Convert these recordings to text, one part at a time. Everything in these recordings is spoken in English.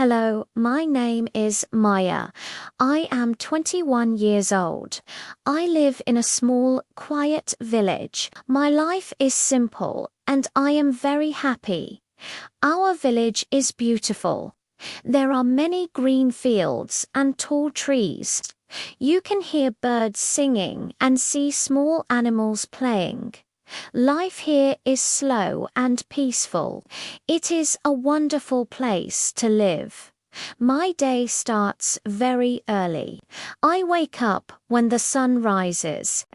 Hello, my name is Maya. I am 21 years old. I live in a small, quiet village. My life is simple and I am very happy. Our village is beautiful. There are many green fields and tall trees. You can hear birds singing and see small animals playing. Life here is slow and peaceful. It is a wonderful place to live. My day starts very early. I wake up when the sun rises.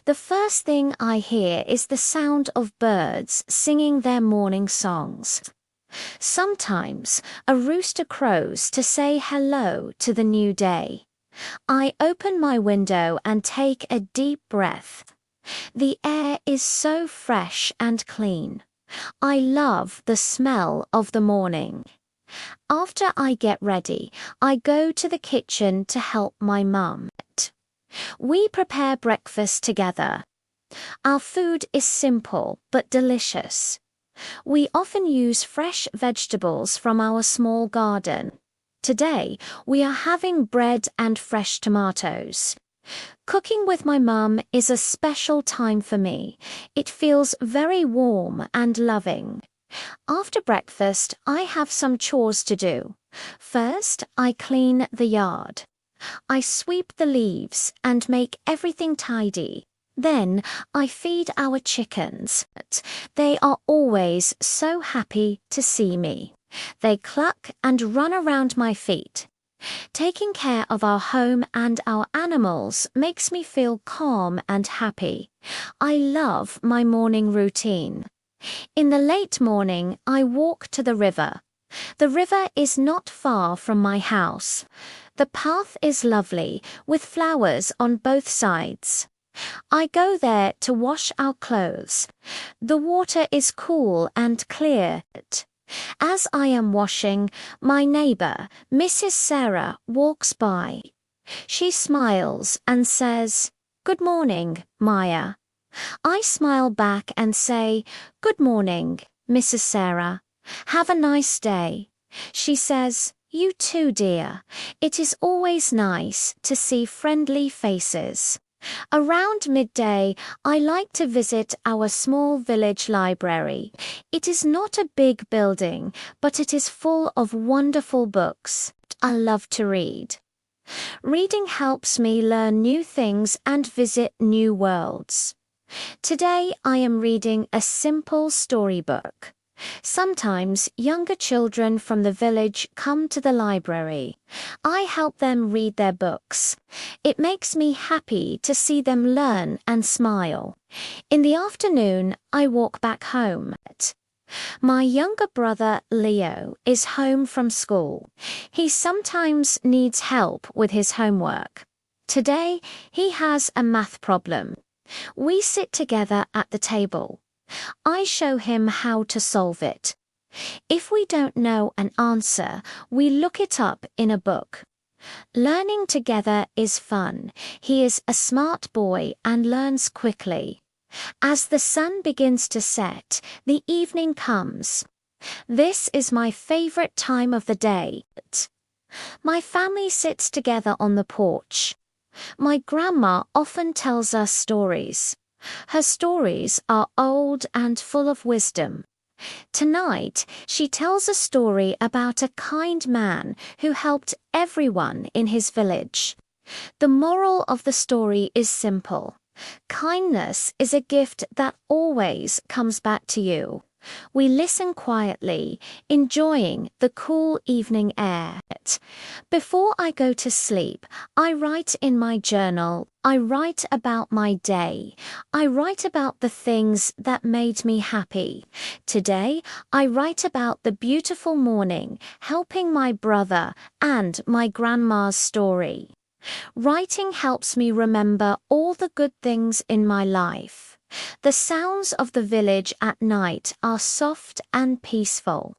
The first thing I hear is the sound of birds singing their morning songs. Sometimes a rooster crows to say hello to the new day. I open my window and take a deep breath. The air is so fresh and clean. I love the smell of the morning. After I get ready, I go to the kitchen to help my mum. We prepare breakfast together. Our food is simple but delicious. We often use fresh vegetables from our small garden. Today, we are having bread and fresh tomatoes. Cooking with my mum is a special time for me. It feels very warm and loving. After breakfast, I have some chores to do. First, I clean the yard. I sweep the leaves and make everything tidy. Then, I feed our chickens. They are always so happy to see me. They cluck and run around my feet. Taking care of our home and our animals makes me feel calm and happy. I love my morning routine. In the late morning, I walk to the river. The river is not far from my house. The path is lovely, with flowers on both sides. I go there to wash our clothes. The water is cool and clear. As I am washing, my neighbor, Mrs. Sarah, walks by. She smiles and says, "Good morning, Maya." I smile back and say, "Good morning, Mrs. Sarah. Have a nice day." She says, "You too, dear. It is always nice to see friendly faces." Around midday, I like to visit our small village library. It is not a big building, but it is full of wonderful books. I love to read. Reading helps me learn new things and visit new worlds. Today, I am reading a simple storybook. Sometimes younger children from the village come to the library. I help them read their books. It makes me happy to see them learn and smile. In the afternoon, I walk back home. My younger brother, Leo, is home from school. He sometimes needs help with his homework. Today, he has a math problem. We sit together at the table. I show him how to solve it. If we don't know an answer, we look it up in a book. Learning together is fun. He is a smart boy and learns quickly. As the sun begins to set, the evening comes. This is my favorite time of the day. My family sits together on the porch. My grandma often tells us stories. Her stories are old and full of wisdom. Tonight, she tells a story about a kind man who helped everyone in his village. The moral of the story is simple. Kindness is a gift that always comes back to you. We listen quietly, enjoying the cool evening air. Before I go to sleep, I write in my journal. I write about my day. I write about the things that made me happy. Today, I write about the beautiful morning, helping my brother, and my grandma's story. Writing helps me remember all the good things in my life. The sounds of the village at night are soft and peaceful.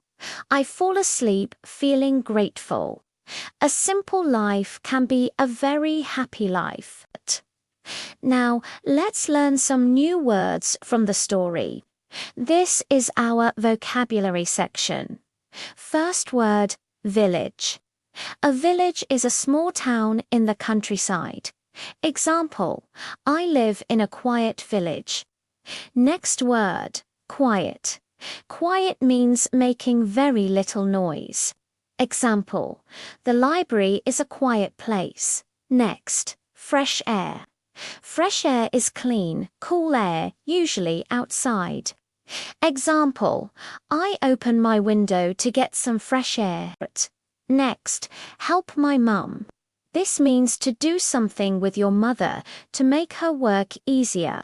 I fall asleep feeling grateful. A simple life can be a very happy life. Now, let's learn some new words from the story. This is our vocabulary section. First word, village. A village is a small town in the countryside. Example, I live in a quiet village. Next word, quiet. Quiet means making very little noise. Example, the library is a quiet place. Next, fresh air. Fresh air is clean, cool air, usually outside. Example, I open my window to get some fresh air. Next, help my mum. This means to do something with your mother to make her work easier.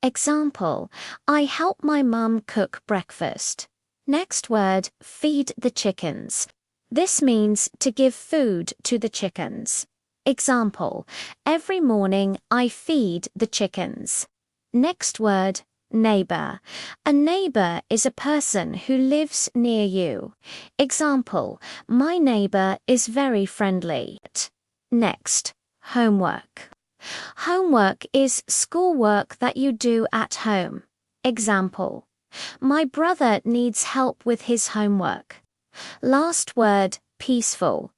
Example, I help my mum cook breakfast. Next word, feed the chickens. This means to give food to the chickens. Example, every morning I feed the chickens. Next word, neighbor. A neighbor is a person who lives near you. Example, my neighbor is very friendly. Next, homework. Homework is schoolwork that you do at home. Example, my brother needs help with his homework. Last word, peaceful.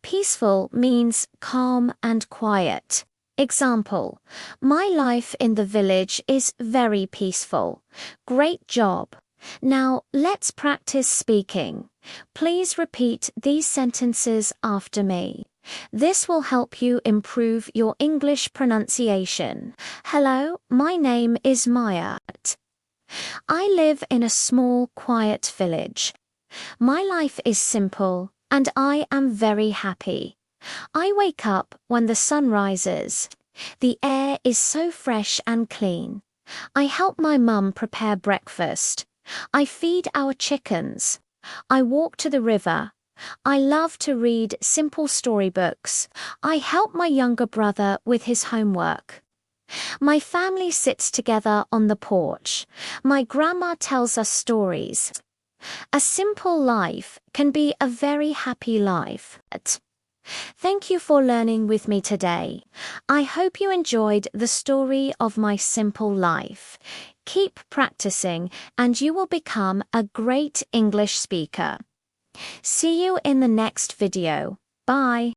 Peaceful means calm and quiet. Example, my life in the village is very peaceful. Great job. Now let's practice speaking. Please repeat these sentences after me. This will help you improve your English pronunciation. Hello, my name is Maya. I live in a small, quiet village. My life is simple, and I am very happy. I wake up when the sun rises. The air is so fresh and clean. I help my mum prepare breakfast. I feed our chickens. I walk to the river. I love to read simple storybooks. I help my younger brother with his homework. My family sits together on the porch. My grandma tells us stories. A simple life can be a very happy life. Thank you for learning with me today. I hope you enjoyed the story of my simple life. Keep practicing and you will become a great English speaker. See you in the next video. Bye.